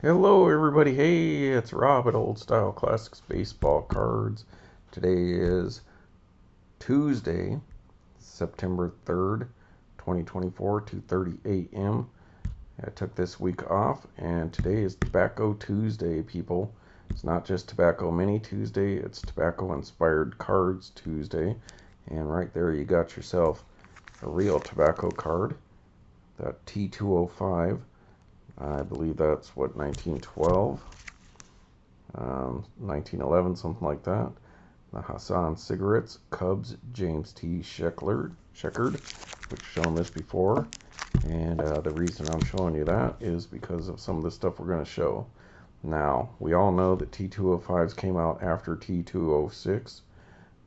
Hello, everybody. Hey, it's Rob at Old Style Classics Baseball Cards. Today is Tuesday, September 3rd, 2024, 2:30 a.m. I took this week off, and today is Tobacco Tuesday, people. It's not just Tobacco Mini Tuesday, it's Tobacco Inspired Cards Tuesday. And right there, you got yourself a real tobacco card, that T205. I believe that's what, 1912, 1911, something like that. The Hassan Cigarettes, Cubs, James T. Sheckard, which shown this before. And the reason I'm showing you that is because of some of the stuff we're going to show. Now, we all know that T205s came out after T206,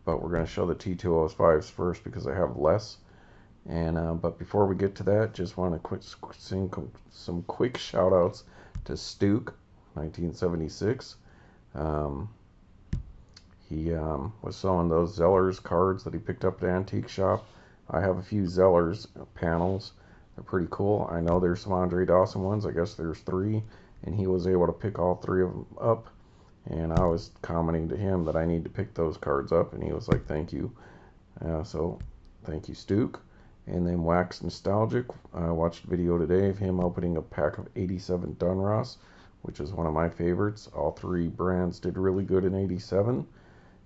but we're going to show the T205s first because I have less. And but before we get to that, just want to sing some quick shout outs to Stuke, 1976. He was selling those Zellers cards that he picked up at the antique shop. I have a few Zellers panels. They're pretty cool. I know there's some Andre Dawson ones. I guess there's 3, and he was able to pick all 3 of them up. And I was commenting to him that I need to pick those cards up, and he was like, "Thank you." So thank you, Stuke. And then Wax Nostalgic, I watched a video today of him opening a pack of 87 Dunross, which is one of my favorites. All 3 brands did really good in 87.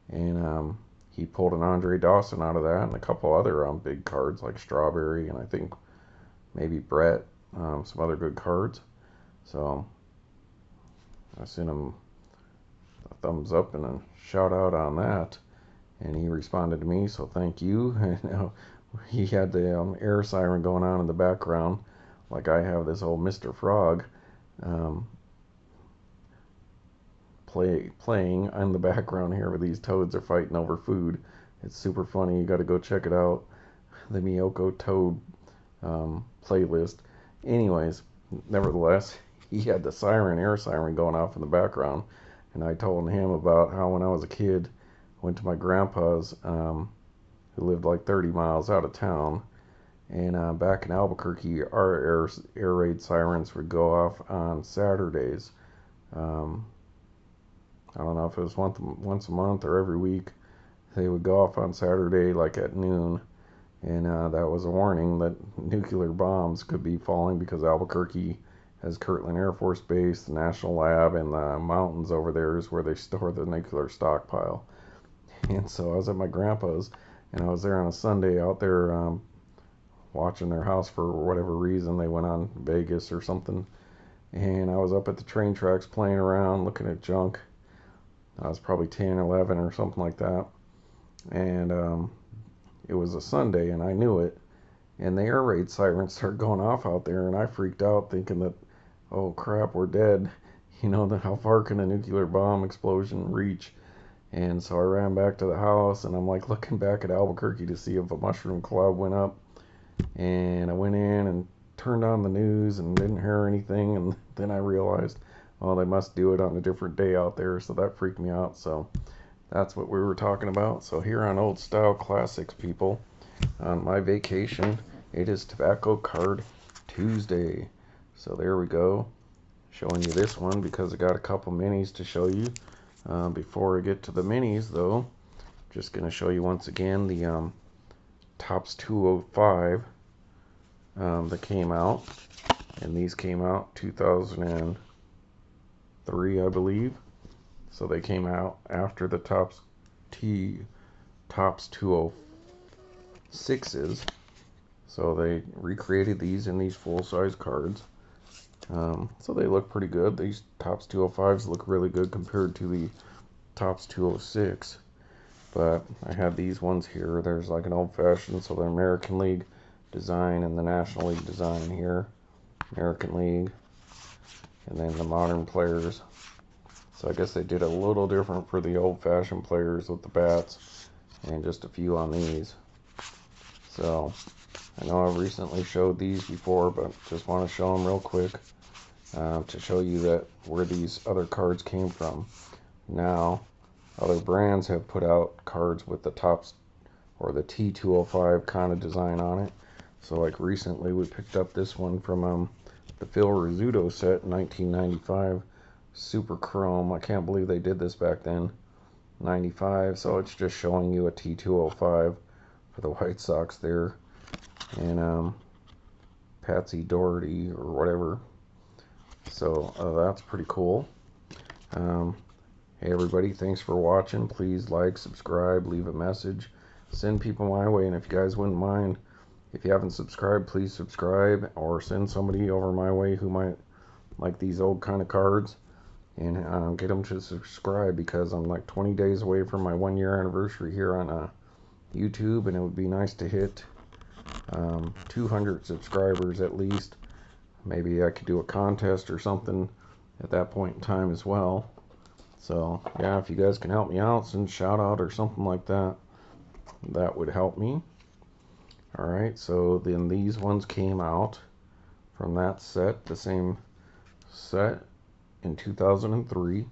And he pulled an Andre Dawson out of that and a couple other big cards like Strawberry and I think maybe Brett, some other good cards. So I sent him a thumbs up and a shout out on that. And he responded to me, so thank you. And he had the air siren going on in the background, like I have this old Mr. Frog playing in the background here where these toads are fighting over food. It's super funny. You got to go check it out. The Miyoko Toad playlist. Anyways, nevertheless, he had the air siren going off in the background. And I told him about how when I was a kid, I went to my grandpa's, who lived like 30 miles out of town. And back in Albuquerque, our air raid sirens would go off on Saturdays. I don't know if it was once a month or every week. They would go off on Saturday, like at noon. And that was a warning that nuclear bombs could be falling because Albuquerque has Kirtland Air Force Base, the National Lab, and the mountains over there is where they store the nuclear stockpile. And so I was at my grandpa's, and I was there on a Sunday out there watching their house for whatever reason. They went on Vegas or something. And I was up at the train tracks playing around, looking at junk. I was probably 10, 11 or something like that. And it was a Sunday, and I knew it. And the air raid sirens started going off out there, and I freaked out thinking that, oh crap, we're dead. You know, how far can a nuclear bomb explosion reach? And so I ran back to the house, and I'm like looking back at Albuquerque to see if a mushroom cloud went up. And I went in and turned on the news and didn't hear anything. And then I realized, oh, they must do it on a different day out there. So that freaked me out. So that's what we were talking about. So here on Old Style Classics, people, on my vacation, it is Tobacco Card Tuesday. So there we go. Showing you this one because I got a couple minis to show you. Before I get to the minis, though, just going to show you once again the Topps 205 that came out. And these came out 2003, I believe. So they came out after the Topps 206s. So they recreated these in these full-size cards. So they look pretty good. These Topps 205s look really good compared to the Topps 206. But I have these ones here. There's like an old-fashioned, so the American League design and the National League design here. American League. And then the modern players. So I guess they did a little different for the old-fashioned players with the bats. And just a few on these. So I know I've recently showed these before, but just want to show them real quick. To show you that where these other cards came from. Now, other brands have put out cards with the Topps or the T205 kind of design on it. So like recently we picked up this one from the Phil Rizzuto set in 1995. Super Chrome. I can't believe they did this back then. 95. So it's just showing you a T205 for the White Sox there. And Patsy Doherty or whatever. So that's pretty cool. Hey everybody, thanks for watching. Please like, subscribe, leave a message, send people my way, and if you guys wouldn't mind, if you haven't subscribed, please subscribe or send somebody over my way who might like these old kind of cards, and get them to subscribe, because I'm like 20 days away from my 1-year anniversary here on YouTube, and it would be nice to hit 200 subscribers at least. Maybe I could do a contest or something at that point in time as well. So yeah, if you guys can help me out, send a shout out or something like that, that would help me. Alright, so then these ones came out from that set, the same set in 2003.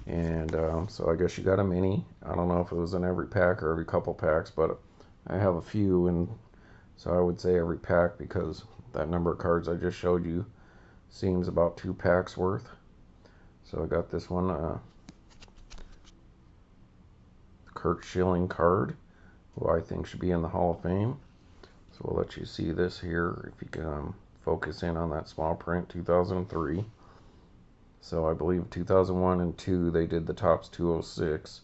And so I guess you got a mini. I don't know if it was in every pack or every couple packs, but I have a few, and so I would say every pack, because that number of cards I just showed you seems about 2 packs worth. So I got this one, Kurt Schilling card, who I think should be in the Hall of Fame. So we'll let you see this here, if you can focus in on that small print, 2003. So I believe 2001 and 2 they did the Topps 206.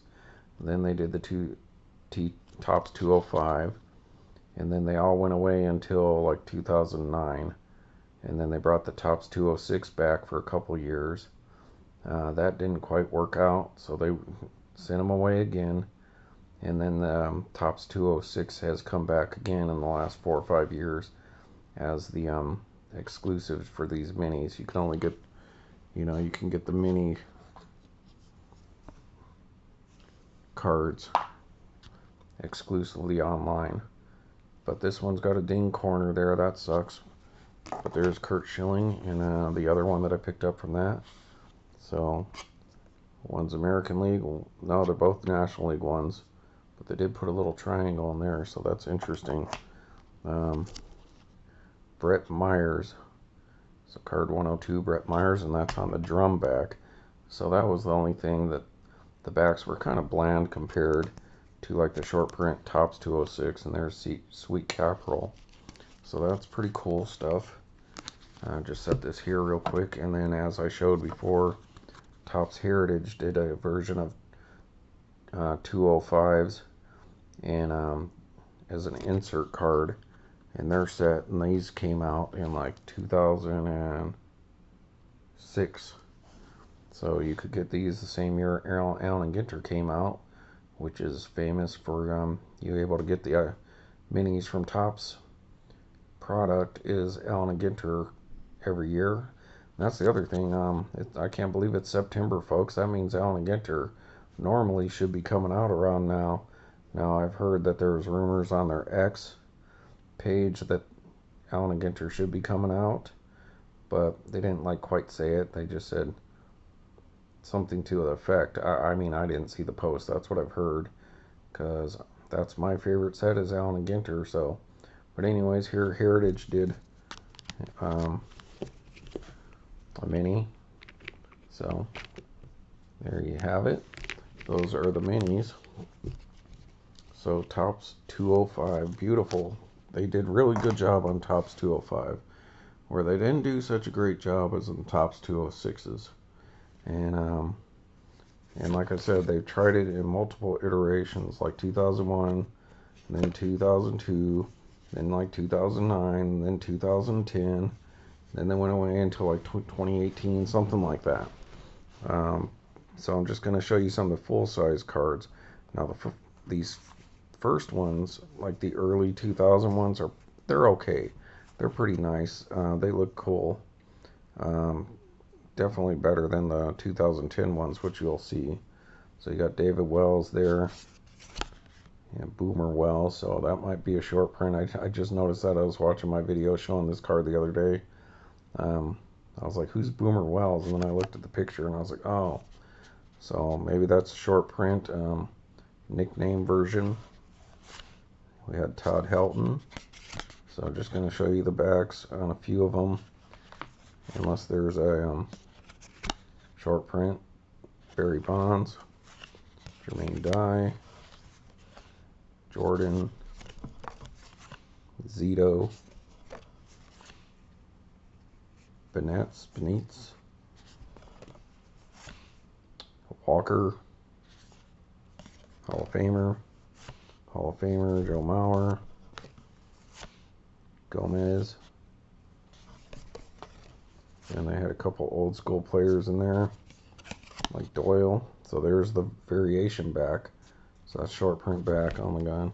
Then they did the Topps 205. And then they all went away until like 2009. And then they brought the Topps 206 back for a couple years. That didn't quite work out, so they sent them away again. And then the Topps 206 has come back again in the last 4 or 5 years as the exclusive for these minis. You can only get, you can get the mini cards exclusively online. But this one's got a ding corner there, that sucks. But there's Kurt Schilling, and the other one that I picked up from that. So one's American League. No, they're both National League ones, but they did put a little triangle in there, so that's interesting. Brett Myers. So card 102, Brett Myers, and that's on the drum back. So that was the only thing that the backs were kind of bland compared to like the short print Topps 206, and there's Sweet Caporal. So that's pretty cool stuff. Just set this here real quick, and then as I showed before, Topps Heritage did a version of 205s and as an insert card in their set, and these came out in like 2006. So you could get these the same year Allen Ginter came out, which is famous for you able to get the minis from Topps product is Allen Ginter every year. And that's the other thing. I can't believe it's September, folks. That means Allen Ginter normally should be coming out around now. Now I've heard that there's rumors on their X page that Allen Ginter should be coming out, but they didn't like quite say it. They just said something to the effect. I mean, I didn't see the post. That's what I've heard, because that's my favorite set is Allen Ginter. So, but anyways, here Heritage did a mini. So there you have it. Those are the minis. So Topps 205, beautiful. They did really good job on Topps 205, where they didn't do such a great job as in Topps 206s. And like I said, they've tried it in multiple iterations, like 2001, then 2002, then like 2009, then 2010, then they went away until like 2018, something like that. So I'm just going to show you some of the full-size cards. Now these first ones, like the early 2000 ones, they're okay. They're pretty nice. They look cool. Definitely better than the 2010 ones, which you'll see. So you got David Wells there, and Boomer Wells. So that might be a short print. I just noticed that. I was watching my video showing this card the other day. I was like, who's Boomer Wells? And then I looked at the picture and I was like, oh. So maybe that's a short print, nickname version. We had Todd Helton. So I'm just going to show you the backs on a few of them. unless there's a short print. Barry Bonds, Jermaine Dye, Jordan, Zito, Benitez, Walker, Hall of Famer, Joe Mauer, Gomez, and they had a couple old school players in there, like Doyle. So there's the variation back. So that's short print back. Oh my god.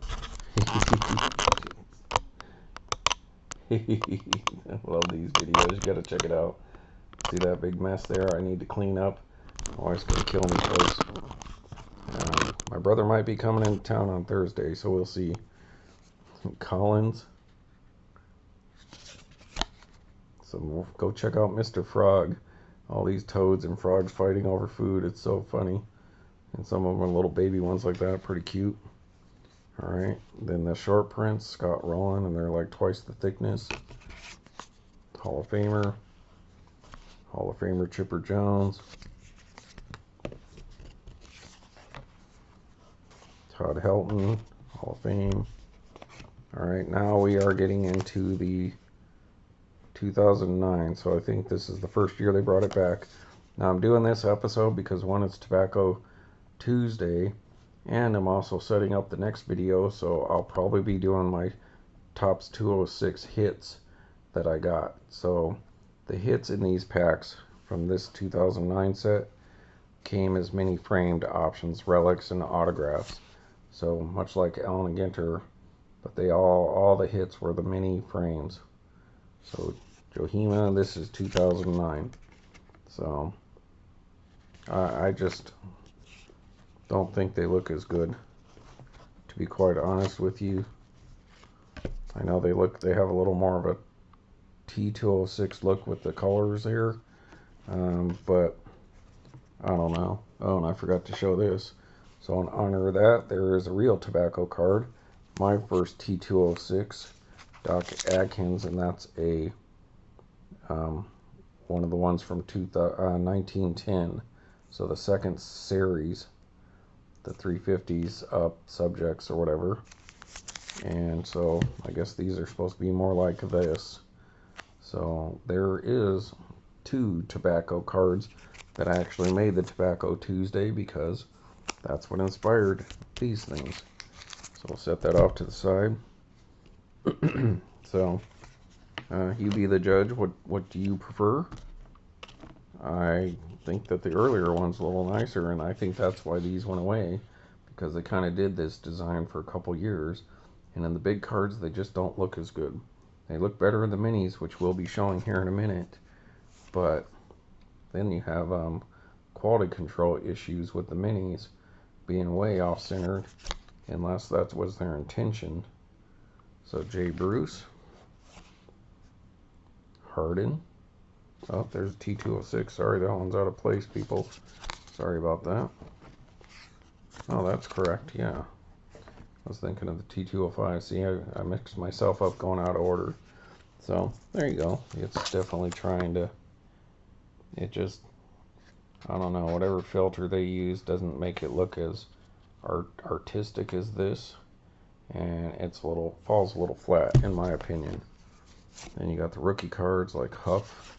I love these videos. You gotta check it out. See that big mess there? I need to clean up. My wife's gonna kill me, folks. My brother might be coming into town on Thursday, so we'll see. Collins. So we'll go check out Mr. Frog. All these toads and frogs fighting over food. It's so funny. And some of them are little baby ones like that. Pretty cute. Alright. Then the short prints, Scott Rowland, and they're like twice the thickness. Hall of Famer. Chipper Jones. Todd Helton, Hall of Fame. Alright, now we are getting into the 2009, so I think this is the first year they brought it back. Now I'm doing this episode because one, it's Tobacco Tuesday, and I'm also setting up the next video, so I'll probably be doing my Topps 206 hits that I got. So the hits in these packs from this 2009 set came as mini framed options, relics, and autographs. So much like Allen and Ginter, but they all the hits were the mini frames. So Johima, this is 2009. So I just don't think they look as good, to be quite honest with you. I know they have a little more of a T206 look with the colors here, but I don't know. Oh, and I forgot to show this. So in honor of that, there is a real tobacco card. My first T206, Doc Atkins, and that's a one of the ones from 1910. So the second series, the 350s up subjects or whatever. And so I guess these are supposed to be more like this. So there is 2 tobacco cards that actually made the Tobacco Tuesday, because that's what inspired these things. So we'll set that off to the side. So you be the judge. What do you prefer? I think that the earlier one's a little nicer, and I think that's why these went away, because they kind of did this design for a couple years, and in the big cards they just don't look as good. They look better in the minis, which we'll be showing here in a minute, but then you have quality control issues with the minis being way off centered, unless that was their intention. So Jay Bruce, Harden. Oh, there's a T206. Sorry, that one's out of place, people. Sorry about that. Oh, that's correct. Yeah, I was thinking of the T205. See, I mixed myself up going out of order. So there you go. It's definitely trying to. It just, I don't know, whatever filter they use doesn't make it look as artistic as this, and it's falls a little flat in my opinion. Then you got the rookie cards like Huff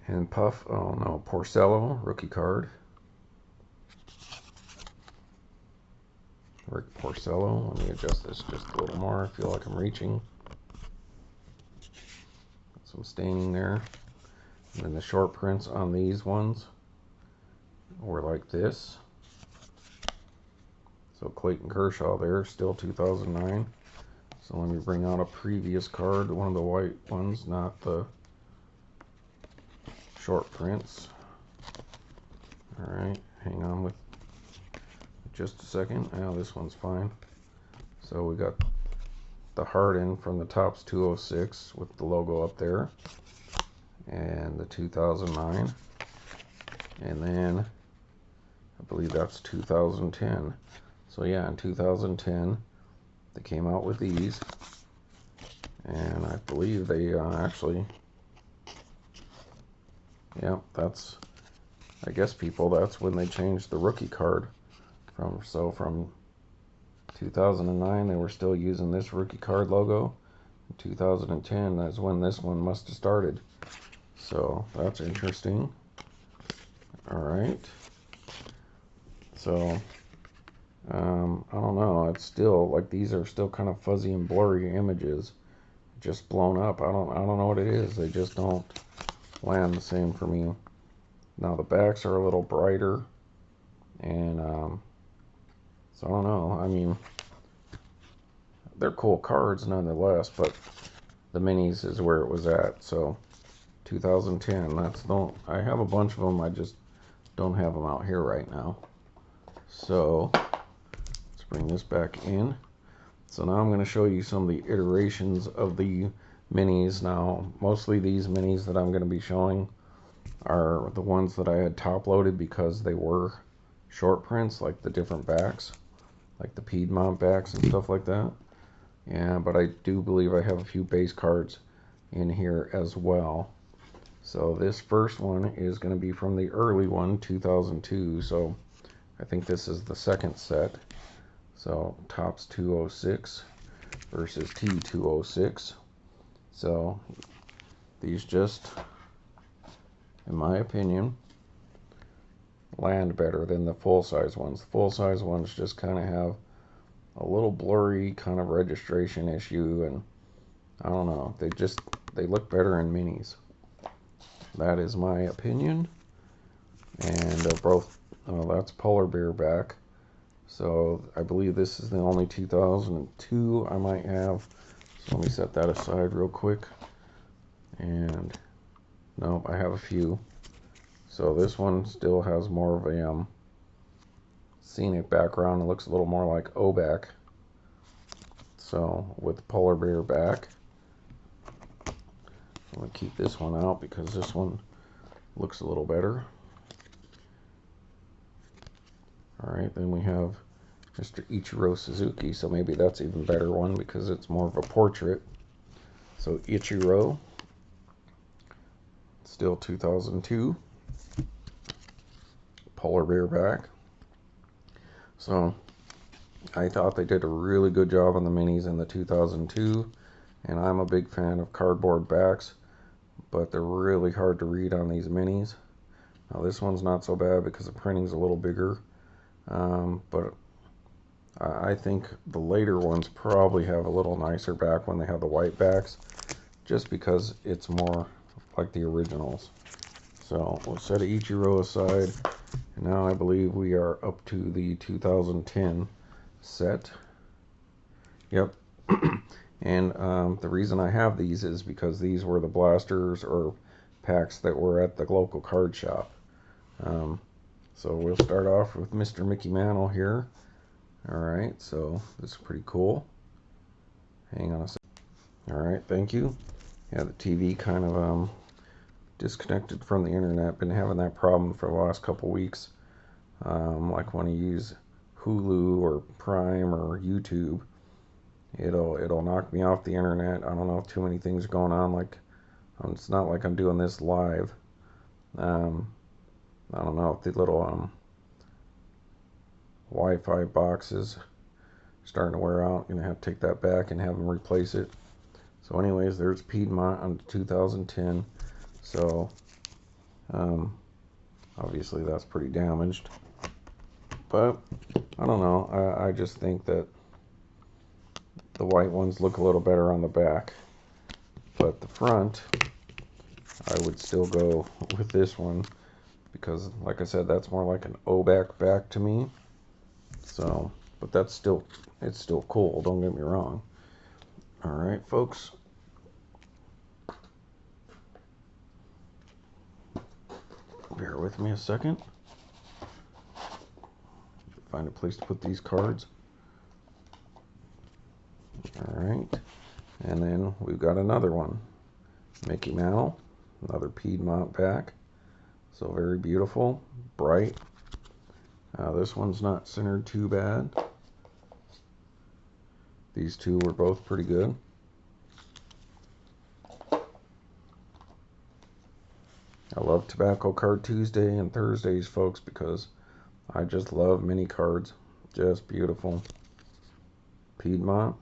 and Puff. Oh no, Porcello rookie card. Rick Porcello. Let me adjust this just a little more. I feel like I'm reaching. Some staining there. And then the short prints on these ones were like this. So Clayton Kershaw there, still 2009. So let me bring out a previous card, one of the white ones, not the short prints. Alright, hang on with just a second. Now this one's fine. So we got the Harden from the Topps 206 with the logo up there, and the 2009, and then I believe that's 2010. So yeah, in 2010 they came out with these, And I believe they actually, yeah, that's, I guess people, that's when they changed the rookie card. From 2009, they were still using this rookie card logo. In 2010, that's when this one must have started. So that's interesting. All right. So I don't know. It's still like these are still kind of fuzzy and blurry images, just blown up. I don't know what it is. They just don't land the same for me. Now the backs are a little brighter, and so I don't know. I mean, they're cool cards nonetheless, but the minis is where it was at. So 2010. I have a bunch of them. I just don't have them out here right now. So let's bring this back in. So now I'm going to show you some of the iterations of the minis. Now, mostly these minis that I'm going to be showing are the ones that I had top loaded because they were short prints, like the different backs, like the Piedmont backs and stuff like that. Yeah, but I do believe I have a few base cards in here as well. So this first one is going to be from the early one, 2002. So I think this is the second set. So Topps 206 versus T206. So these just, in my opinion, land better than the full-size ones. The full-size ones just kind of have a little blurry kind of registration issue, and I don't know. They look better in minis. That is my opinion. And that's Polar Bear back. So I believe this is the only 2002 I might have. So let me set that aside real quick. And no, I have a few. So this one still has more of a scenic background. It looks a little more like O-back. So with Polar Bear back. I'm going to keep this one out because this one looks a little better. Alright, then we have Mr. Ichiro Suzuki, so maybe that's even better one because it's more of a portrait. So Ichiro, still 2002. Polar Bear back. So I thought they did a really good job on the minis in the 2002, and I'm a big fan of cardboard backs, but they're really hard to read on these minis. Now this one's not so bad because the printing's a little bigger. But I think the later ones probably have a little nicer back when they have the white backs, just because it's more like the originals. So we'll set Ichiro aside, and now I believe we are up to the 2010 set. Yep. And the reason I have these is because these were the blasters or packs that were at the local card shop. So we'll start off with Mr. Mickey Mantle here. Alright, so this is pretty cool. Hang on a second. Alright, thank you. Yeah, the TV kind of disconnected from the internet. Been having that problem for the last couple weeks. Like when you use Hulu or Prime or YouTube, it'll knock me off the internet. I don't know if too many things are going on. Like it's not like I'm doing this live. I don't know if the little Wi-Fi boxes starting to wear out. Gonna have to take that back and have them replace it. So anyways, there's Piedmont on 2010. So obviously that's pretty damaged, but I don't know. I just think that the white ones look a little better on the back, but the front I would still go with this one because, like I said, that's more like an back to me. So, but it's still cool, don't get me wrong. Alright, folks. Bear with me a second. Find a place to put these cards. Alright. And then we've got another one. Mickey Mantle. Another Piedmont back. So very beautiful. Bright. This one's not centered too bad. These two were both pretty good. I love Tobacco Card Tuesday and Thursdays, folks, because I just love mini cards. Just beautiful. Piedmont.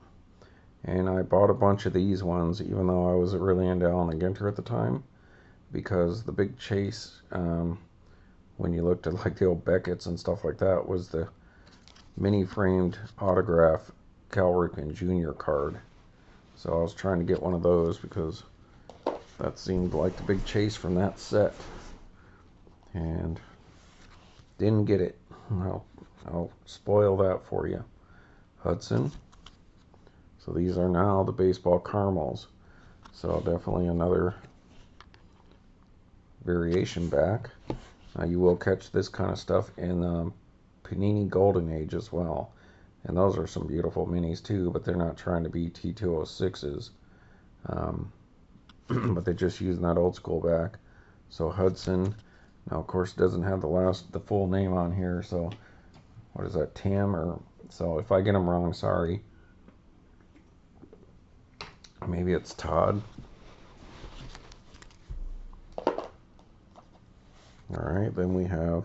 And I bought a bunch of these ones, even though I was really into Allen Ginter at the time, because the big chase, when you looked at like the old Beckett's and stuff like that, was the mini framed autograph Cal Ripken Jr. card. So I was trying to get one of those because that seemed like the big chase from that set. And didn't get it. I'll spoil that for you. Hudson. So these are now the baseball caramels. So definitely another variation back. You will catch this kind of stuff in Panini Golden Age as well. And those are some beautiful minis too, but they're not trying to be T206s. But they're just using that old school back. So Hudson. Now, of course, it doesn't have the full name on here. So what is that, Tim? So if I get them wrong, sorry. Maybe it's Todd. Alright, then we have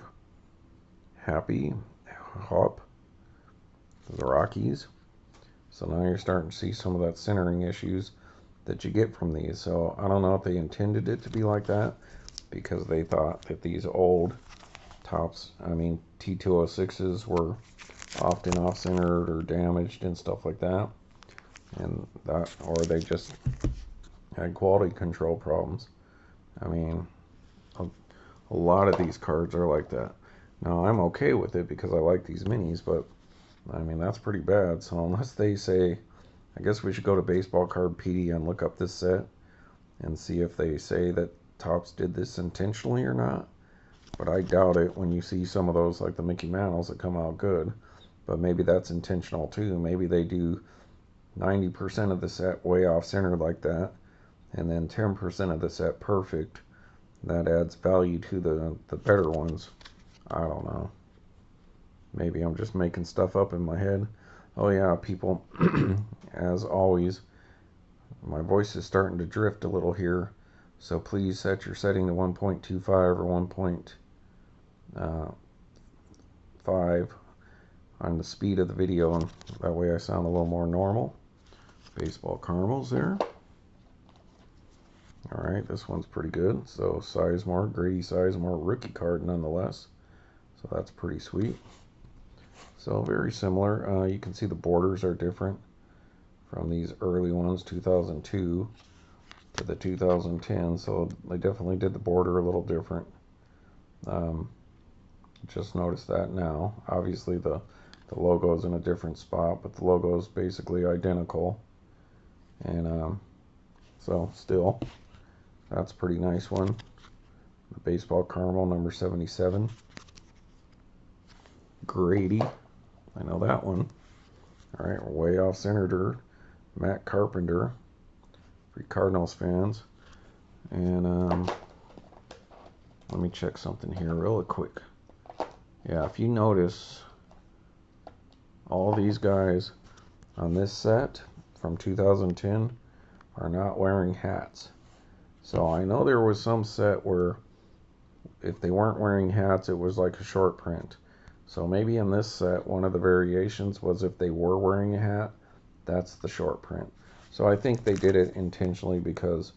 Happy Hop, the Rockies. So now you're starting to see some of that centering issues that you get from these. So I don't know if they intended it to be like that, because they thought that these old tops, T206s, were often off-centered or damaged and stuff like that. Or they just had quality control problems. A lot of these cards are like that. Now, I'm okay with it because I like these minis, but that's pretty bad. So unless they say, I guess we should go to Baseball Card PD and look up this set and see if they say that Topps did this intentionally or not. But I doubt it when you see some of those, like the Mickey Mantles, that come out good. But maybe that's intentional too. Maybe they do 90% of the set way off center like that, and then 10% of the set perfect. That adds value to the better ones. I don't know. Maybe I'm just making stuff up in my head. Oh yeah, people, as always, my voice is starting to drift a little here, so please set your setting to 1.25 or 1.5 on the speed of the video, and that way I sound a little more normal. Baseball caramels there. Alright, this one's pretty good. So Sizemore, Grady Sizemore rookie card nonetheless. So that's pretty sweet. So very similar. You can see the borders are different from these early ones, 2002 to the 2010. So they definitely did the border a little different. Just noticed that now. Obviously the logo is in a different spot, but the logo is basically identical. And so still, that's a pretty nice one. The baseball caramel number 77. Grady, I know that one. All right, we're way off centered. Matt Carpenter, for Cardinals fans. And let me check something here real quick. Yeah, if you notice, all these guys on this set from 2010 are not wearing hats. So I know there was some set where if they weren't wearing hats, it was like a short print. So maybe in this set, one of the variations was if they were wearing a hat, that's the short print. So I think they did it intentionally because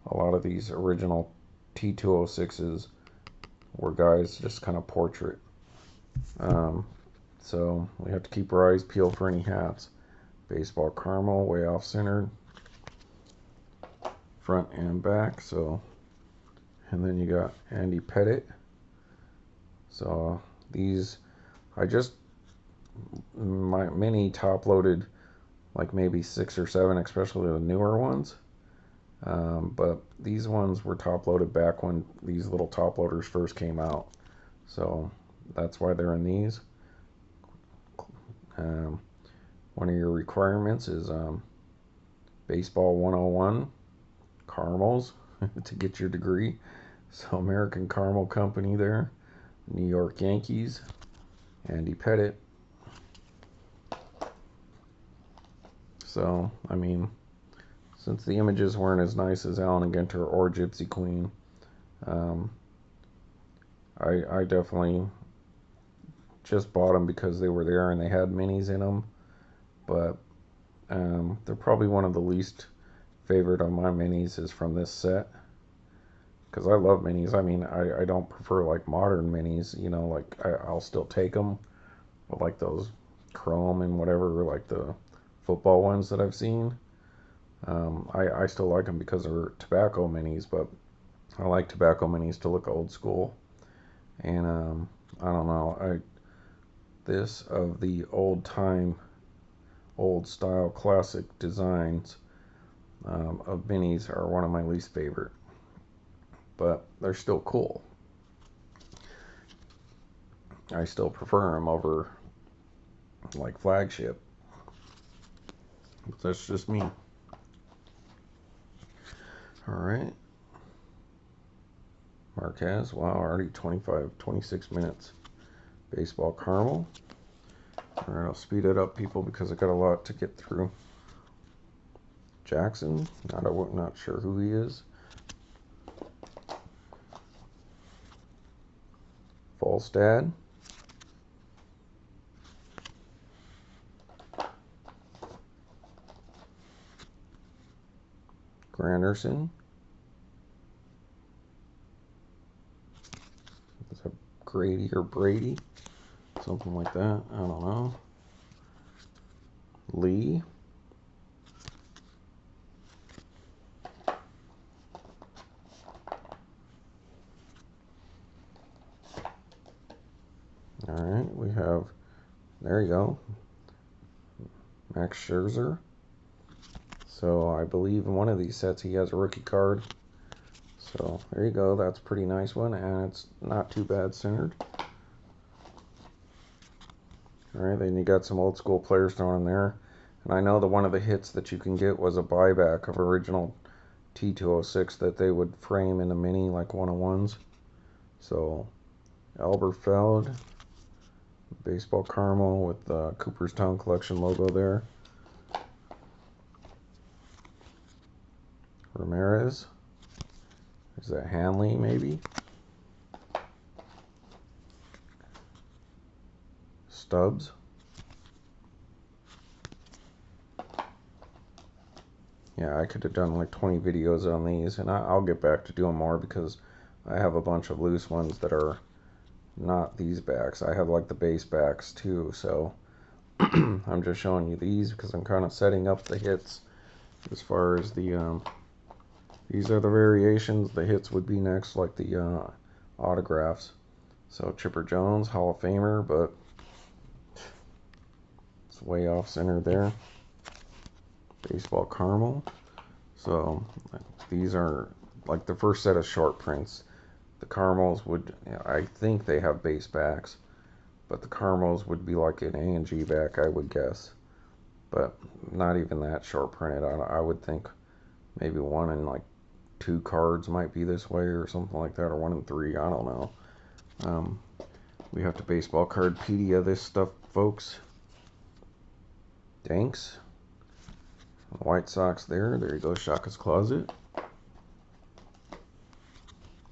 a lot of these original T206s were guys just kind of portrait. So we have to keep our eyes peeled for any hats. Baseball caramel, way off centered, front and back. So, and then you got Andy Pettitte. So these, my mini top loaded like maybe 6 or 7, especially the newer ones. But these ones were top loaded back when these little top loaders first came out. So that's why they're in these. One of your requirements is Baseball 101 caramels to get your degree. So American Caramel Company there. New York Yankees. Andy Pettitte. So, since the images weren't as nice as Allen and Ginter or Gypsy Queen, I definitely just bought them because they were there and they had minis in them. But they're probably one of the least favorite on my minis is from this set. Because I love minis. I mean, I don't prefer like modern minis. You know, like I'll still take them. But like those chrome and whatever, like the football ones that I've seen. I still like them because they're tobacco minis, but I like tobacco minis to look old school. And I don't know, this of the old time, old style classic designs of minis are one of my least favorite, but they're still cool. I still prefer them over like flagship. But that's just me. All right. Marquez, wow, already 26 minutes. Baseball caramel. All right, I'll speed it up, people, because I got a lot to get through. Jackson, not sure who he is. Falstad. Granderson. Is that Grady or Brady? Something like that. I don't know. Lee. All right, we have, there you go, Max Scherzer. So I believe in one of these sets he has a rookie card. So there you go, that's a pretty nice one, and it's not too bad centered. All right, then you got some old school players thrown in there. And I know that one of the hits that you can get was a buyback of original T206 that they would frame in a mini like 101s. So Albert Feld, baseball caramel with the Cooperstown Collection logo there. Ramirez. Is that Hanley maybe? Stubbs. Yeah, I could have done like 20 videos on these, and I'll get back to doing more because I have a bunch of loose ones that are not these backs. I have like the base backs too, so I'm just showing you these because I'm kind of setting up the hits as far as the these are the variations. The hits would be next, like the autographs. So Chipper Jones, Hall of Famer, but it's way off center there. Baseball caramel. So these are like the first set of short prints. The caramels would, I think they have base backs, but the caramels would be like an A and G back, I would guess. But not even that short printed. I would think maybe 1 in like 2 cards might be this way or something like that, or 1 in 3. I don't know. We have to baseball cardpedia this stuff, folks. Thanks. White Sox there. There you go, Shaka's Closet.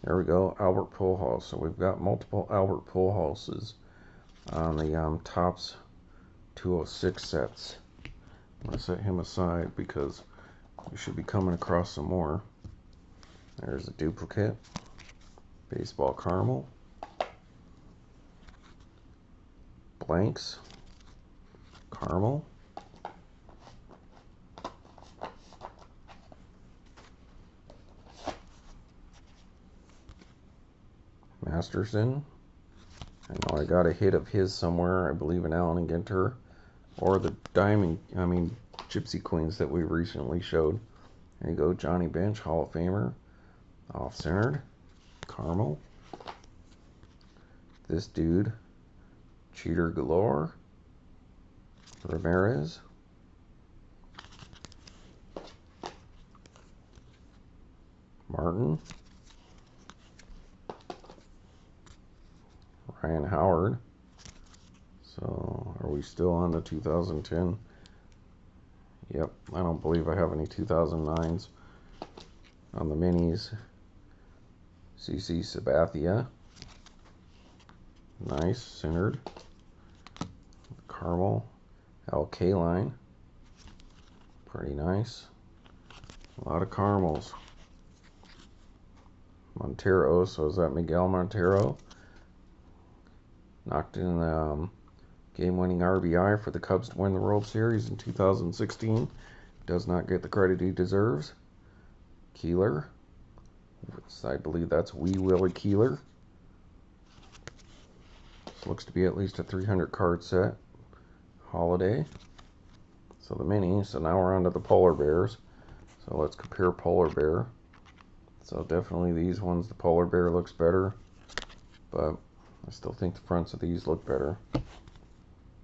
There we go, Albert Pujols. So we've got multiple Albert Pujolses on the Topps 206 sets. I'm going to set him aside because we should be coming across some more. There's a duplicate. Baseball caramel. Blanks. Caramel. Masterson. I know I got a hit of his somewhere. I believe in Allen and Ginter. Or the Gypsy Queens that we recently showed. There you go, Johnny Bench, Hall of Famer. Off-centered. Caramel. This dude. Cheater galore. Ramirez. Martin. Ryan Howard. So, are we still on the 2010? Yep, I don't believe I have any 2009s on the minis. CC Sabathia. Nice, centered. Caramel. Alkaline. Pretty nice. A lot of caramels. Montero, so is that Miguel Montero? Knocked in the game-winning RBI for the Cubs to win the World Series in 2016. Does not get the credit he deserves. Keeler. I believe that's Wee Willie Keeler. This looks to be at least a 300 card set. Holiday. So the mini. So now we're on to the polar bears. So let's compare polar bear. So definitely these ones, the polar bear looks better, but I still think the fronts of these look better.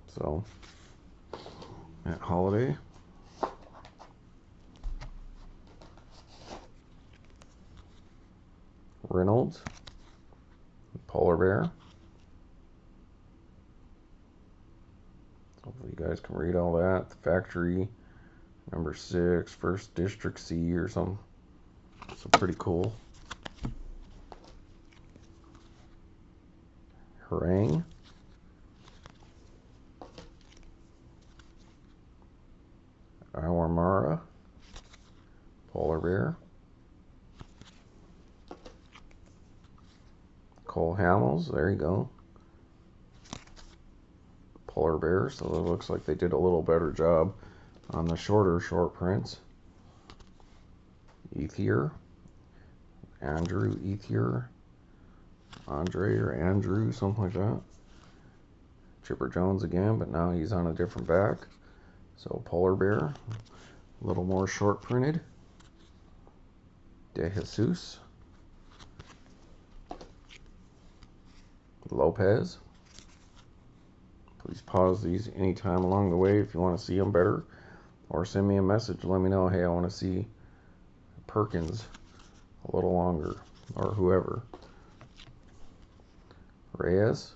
So at Holiday. Reynolds. Polar bear. Hopefully you guys can read all that. The factory. Number 6. First District C or something. So pretty cool. Harangue. Awamara. Polar bear. Cole Hamels. There you go. Polar bear. So it looks like they did a little better job on the short prints. Ethier. Andrew Ethier. Andre or Andrew, something like that. Chipper Jones again, but now he's on a different back. So polar bear. A little more short printed. De Jesus. Lopez. Please pause these anytime along the way if you want to see them better. Or send me a message. Let me know, hey, I want to see Perkins a little longer. Or whoever. Reyes.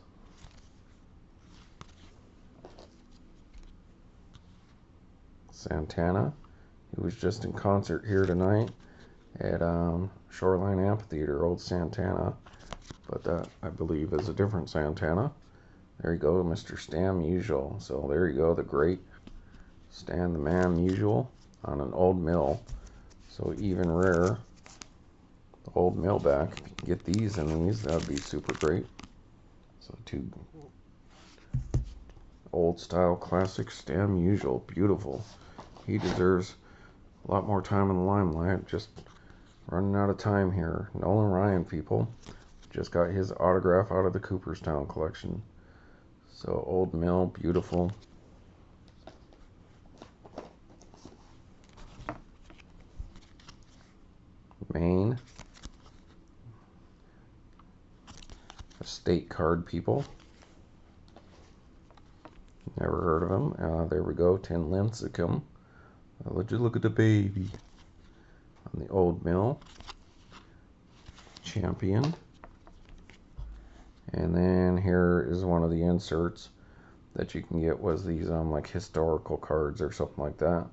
Santana. He was just in concert here tonight at Shoreline Amphitheater, old Santana. But that, I believe, is a different Santana. There you go, Mr. Stan Musial. So there you go, the great Stan the Man Musial on an old mill. So even rare. The old mill back. If you can get these and these, that would be super great. So two old style classic Stan Musial. Beautiful. He deserves a lot more time in the limelight. Just running out of time here. Nolan Ryan, people. Just got his autograph out of the Cooperstown collection. So old mill, beautiful. Maine. Estate card, people. Never heard of him. There we go, Tin Lincecum. Let you look at the baby. On the old mill. Champion. And then here is one of the inserts that you can get was these like historical cards or something like that.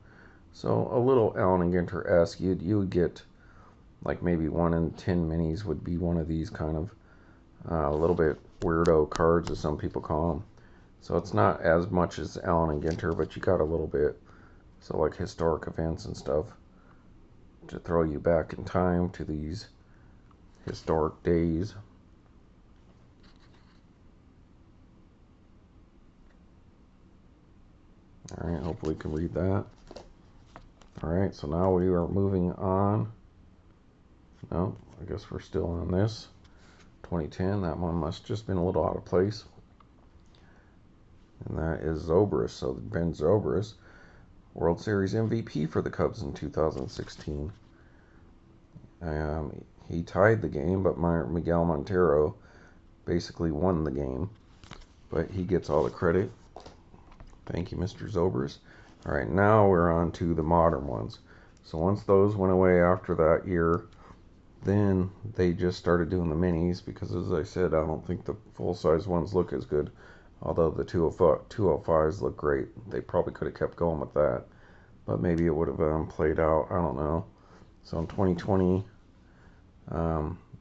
So a little Allen and Ginter-esque. You would get like maybe 1 in 10 minis would be one of these kind of a little bit weirdo cards, as some people call them. So it's not as much as Allen and Ginter, but you got a little bit. So like historic events and stuff to throw you back in time to these historic days. Alright, hopefully you can read that. Alright, so now we are moving on. No, I guess we're still on this. 2010, that one must have just been a little out of place. And that is Zobrist. So Ben Zobrist, World Series MVP for the Cubs in 2016. He tied the game, but Miguel Montero basically won the game. But he gets all the credit. Thank you, Mr. Zobrist. All right, now we're on to the modern ones. So once those went away after that year, then they just started doing the minis because, as I said, I don't think the full-size ones look as good. Although the 205s look great. They probably could have kept going with that. But maybe it would have played out. I don't know. So in 2020,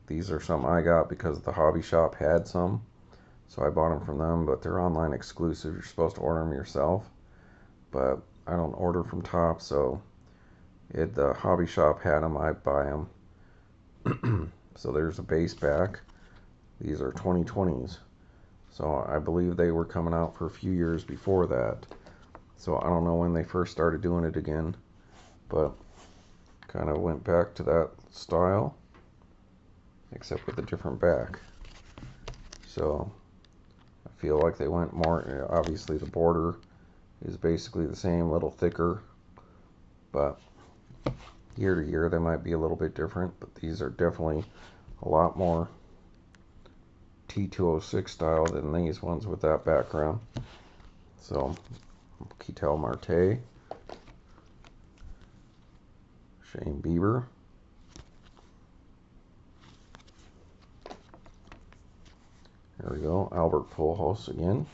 these are some I got because the hobby shop had some. So I bought them from them, but they're online exclusive. You're supposed to order them yourself, but I don't order from Top, so the hobby shop had them, I buy them. So there's a base pack. These are 2020s. So I believe they were coming out for a few years before that. So I don't know when they first started doing it again, but kind of went back to that style, except with a different back. So I feel like they went more, obviously the border is basically the same, a little thicker, but year to year they might be a little bit different, but these are definitely a lot more T206 style than these ones with that background. So Ketel Marte, Shane Bieber, there we go, Albert Pujols again.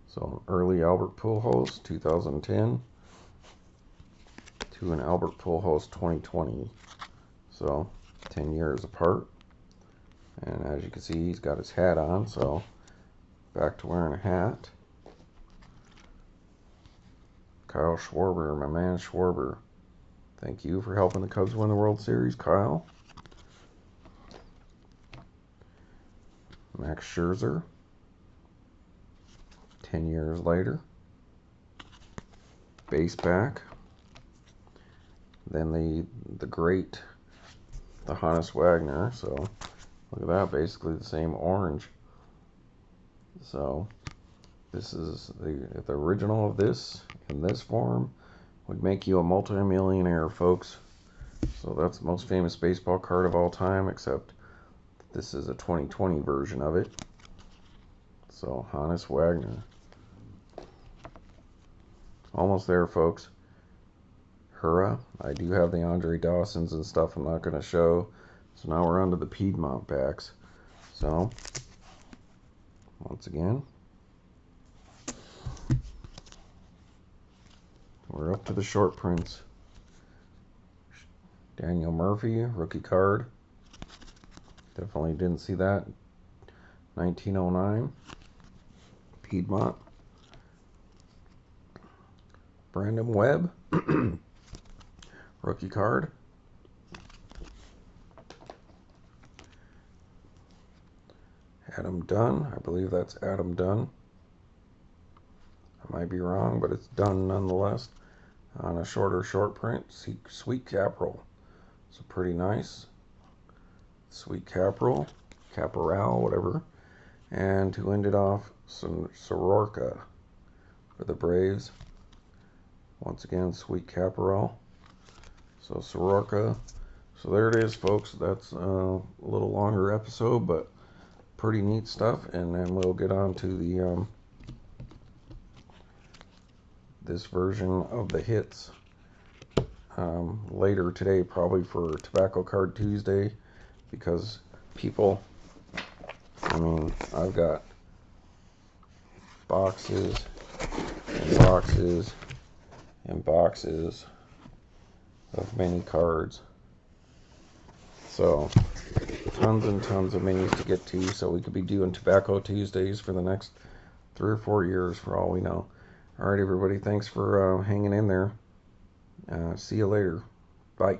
So early Albert Pujols 2010 to an Albert Pujols 2020. So 10 years apart. And as you can see, he's got his hat on, so back to wearing a hat. Kyle Schwarber, my man Schwarber. Thank you for helping the Cubs win the World Series, Kyle. Max Scherzer. 10 years later. Base back. Then the great, the Honus Wagner. So look at that, basically the same orange. So this is the original of this in this form would make you a multi-millionaire, folks. So that's the most famous baseball card of all time, except this is a 2020 version of it. So Honus Wagner. Almost there, folks. Hurrah. I do have the Andre Dawsons and stuff I'm not going to show. So now we're on to the Piedmont backs. So, once again, we're up to the short prints. Daniel Murphy, rookie card. Definitely didn't see that. 1909. Piedmont. Brandon Webb. Rookie card. Adam Dunn. I believe that's Adam Dunn. I might be wrong, but it's Dunn nonetheless. On a shorter short print. Sweet Caporal. So pretty nice. Sweet Caporal. Caporal, whatever. And to end it off, some Soroka for the Braves. Once again, Sweet Caporal. So Soroka. So there it is, folks. That's a little longer episode, but pretty neat stuff. And then we'll get on to the this version of the hits later today, probably for Tobacco Card Tuesday, because people, I mean, I've got boxes and boxes and boxes of mini cards. So tons and tons of minis to get to. So we could be doing Tobacco Tuesdays for the next 3 or 4 years for all we know. All right, everybody. Thanks for hanging in there. See you later. Bye.